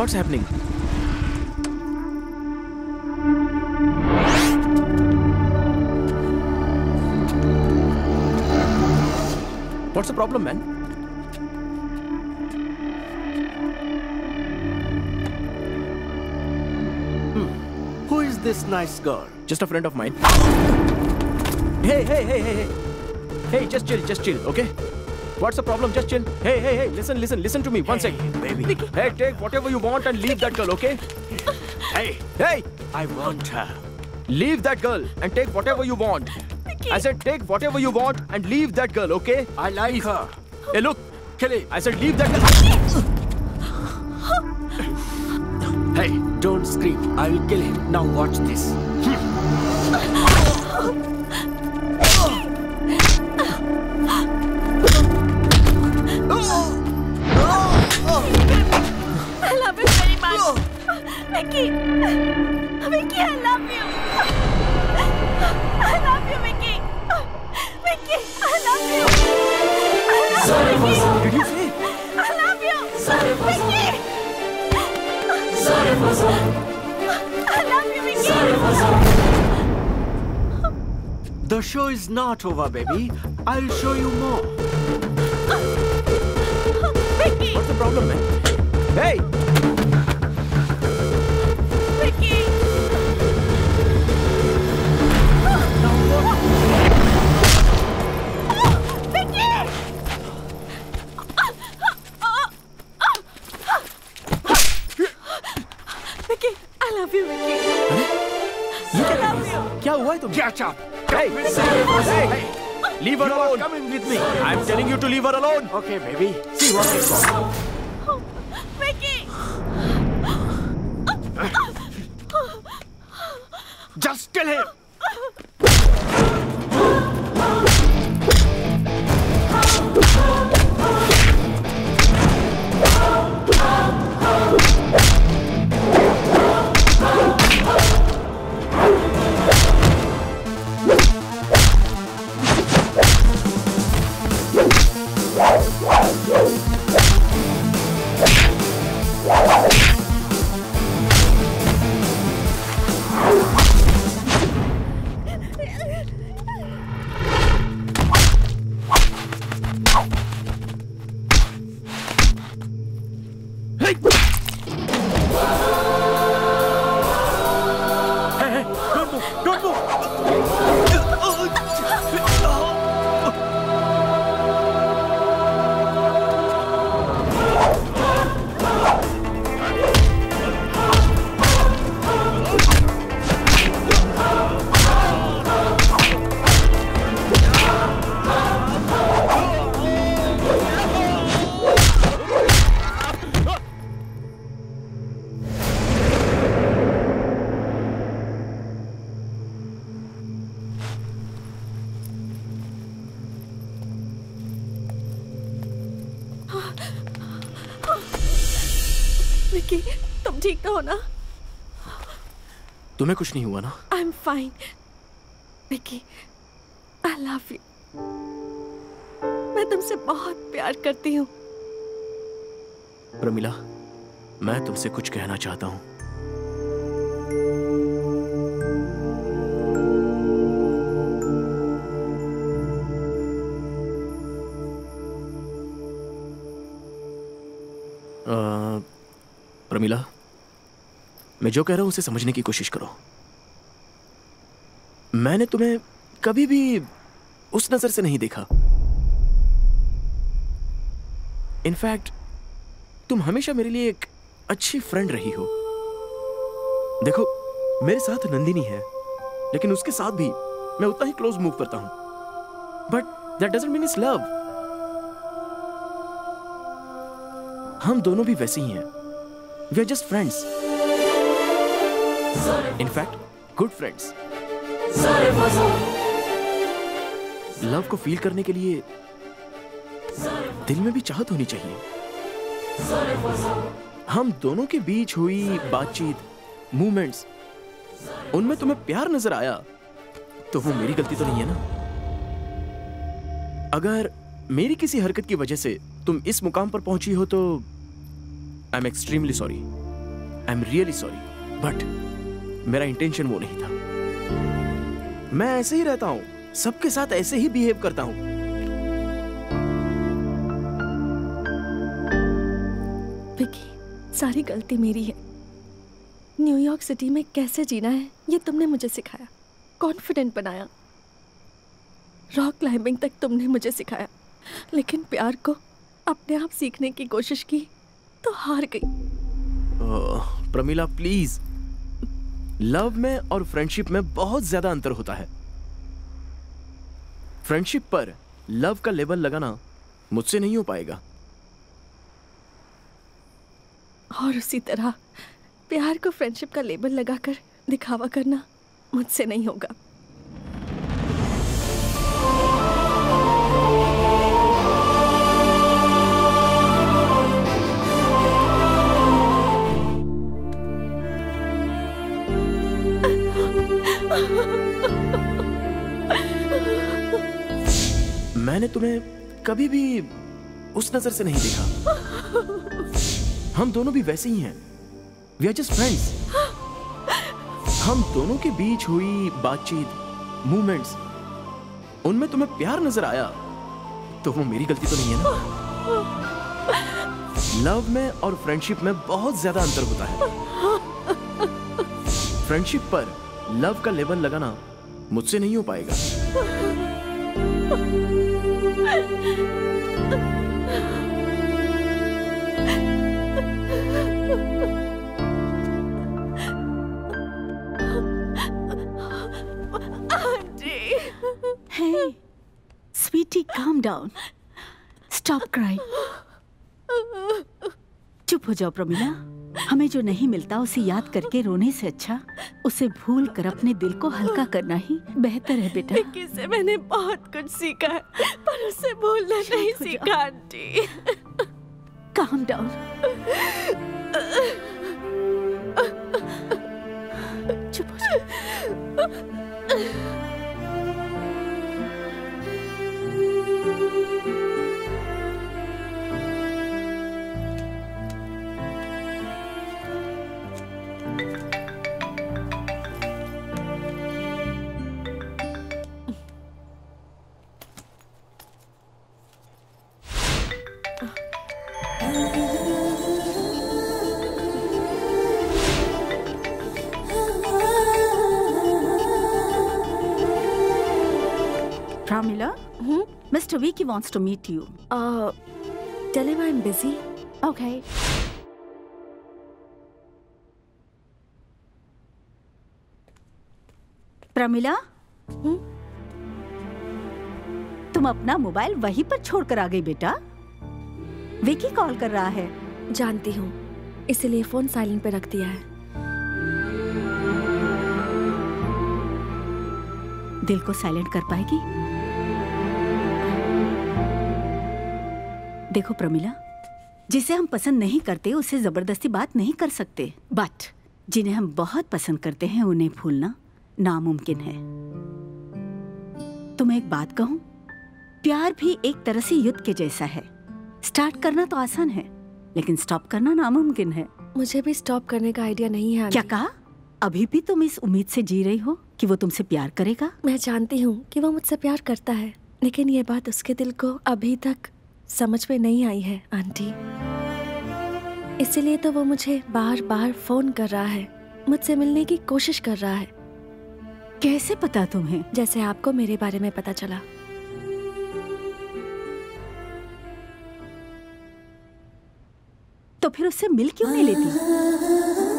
What's happening? What's the problem, man? Who is this nice girl? Just a friend of mine. Hey. Hey, just chill, okay? What's the problem? Just chill. Hey, listen to me. One sec. Baby. Hey, take whatever you want and leave that girl, okay? Hey! I want her. Leave that girl and take whatever you want. I said take whatever you want and leave that girl, okay? I like her. Hey, look. Kill him. I said leave that girl. Hey, don't scream. I will kill him. Now watch this. I love you very much. Vicky, I love you. I love you, Vicky. Vicky, I love you. Did you say? I love you. Vicky. I love you, Vicky. The show is not over, baby. I'll show you more. Vicky. What's the problem, man? Hey! Vicky. Vicky, I love you, Vicky. I love you. क्या हुआ है तुम्हें? Catch up. Hey! Leave her alone. Come in with me. I'm telling you to leave her alone. Okay, baby. See what I got. Vicky. Just kill him. Vicky, तुम ठीक तो हो ना? तुम्हें कुछ नहीं हुआ ना? I'm fine. Vicky, I love you. मैं तुमसे बहुत प्यार करती हूँ। प्रमिला, मैं तुमसे कुछ कहना चाहता हूँ। प्रमिला, मैं जो कह रहा हूं उसे समझने की कोशिश करो। मैंने तुम्हें कभी भी उस नजर से नहीं देखा। इनफैक्ट तुम हमेशा मेरे लिए एक अच्छी फ्रेंड रही हो। देखो, मेरे साथ नंदिनी है, लेकिन उसके साथ भी मैं उतना ही क्लोज मूव करता हूं। But that doesn't mean it's love. हम दोनों भी वैसे ही हैं। We are just friends. In fact, good friends. Love को फील करने के लिए दिल में भी चाहत होनी चाहिए। हम दोनों के बीच हुई बातचीत, मूवमेंट्स, उनमें तुम्हें प्यार नजर आया तो वो मेरी गलती तो नहीं है ना? अगर मेरी किसी हरकत की वजह से तुम इस मुकाम पर पहुंची हो तो I am extremely sorry. I am really sorry, but मेरा इंटेंशन वो नहीं था। मैं ऐसे ही रहता हूं, सबके साथ ऐसे ही बिहेव करता हूं। विकी, सारी गलती मेरी है। न्यूयॉर्क सिटी में कैसे जीना है ये तुमने मुझे सिखाया, कॉन्फिडेंट बनाया, रॉक क्लाइंबिंग तक तुमने मुझे सिखाया, लेकिन प्यार को अपने आप सीखने की कोशिश की तो हार गई। प्रमिला प्लीज, लव में और फ्रेंडशिप में बहुत ज्यादा अंतर होता है। फ्रेंडशिप पर लव का लेबल लगाना मुझसे नहीं हो पाएगा, और उसी तरह प्यार को फ्रेंडशिप का लेबल लगाकर दिखावा करना मुझसे नहीं होगा। मैंने तुम्हें कभी भी उस नजर से नहीं देखा। हम दोनों भी वैसे ही हैं। We are just friends. हम दोनों के बीच हुई बातचीत, मूवमेंट्स, उनमें तुम्हें प्यार नजर आया तो वो मेरी गलती तो नहीं है ना? लव में और फ्रेंडशिप में बहुत ज्यादा अंतर होता है। फ्रेंडशिप पर लव का लेबल लगाना मुझसे नहीं हो पाएगा। Hey, sweetie, calm down. Stop crying. चुप हो जाओ प्रमिला। हमें जो नहीं मिलता उसे याद करके रोने से अच्छा उसे भूल कर अपने दिल को हल्का करना ही बेहतर है बेटा। विक्की से मैंने बहुत कुछ सीखा है, पर उसे भूलना नहीं सीखा आंटी। Calm down. चुप हो जाओ। Pramila, Mr. Vicky wants to meet you. Tell him I'm busy. Okay. Pramila, तुम अपना मोबाइल वहीं पर छोड़कर आ गई बेटा। विकी कॉल कर रहा है। जानती हूँ, इसीलिए फोन साइलेंट पे रख दिया है। दिल को साइलेंट कर पाएगी? देखो प्रमिला, जिसे हम पसंद नहीं करते उसे जबरदस्ती बात नहीं कर सकते, बट जिन्हें हम बहुत पसंद करते हैं उन्हें भूलना नामुमकिन है। तुम्हें एक बात कहूं, प्यार भी एक तरह से युद्ध के जैसा है। स्टार्ट करना तो आसान है, लेकिन स्टॉप करना नामुमकिन है। मुझे भी स्टॉप करने का आइडिया नहीं है। क्या कहा? अभी भी तुम इस उम्मीद से जी रही हो कि वो तुमसे प्यार करेगा? मैं जानती हूँ कि वो मुझसे प्यार करता है, लेकिन ये बात उसके दिल को अभी तक समझ में नहीं आई है आंटी। इसीलिए तो वो मुझे बार बार फोन कर रहा है, मुझसे मिलने की कोशिश कर रहा है। कैसे पता तुम्हें? जैसे आपको मेरे बारे में पता चला। तो फिर उससे मिल क्यों नहीं लेती?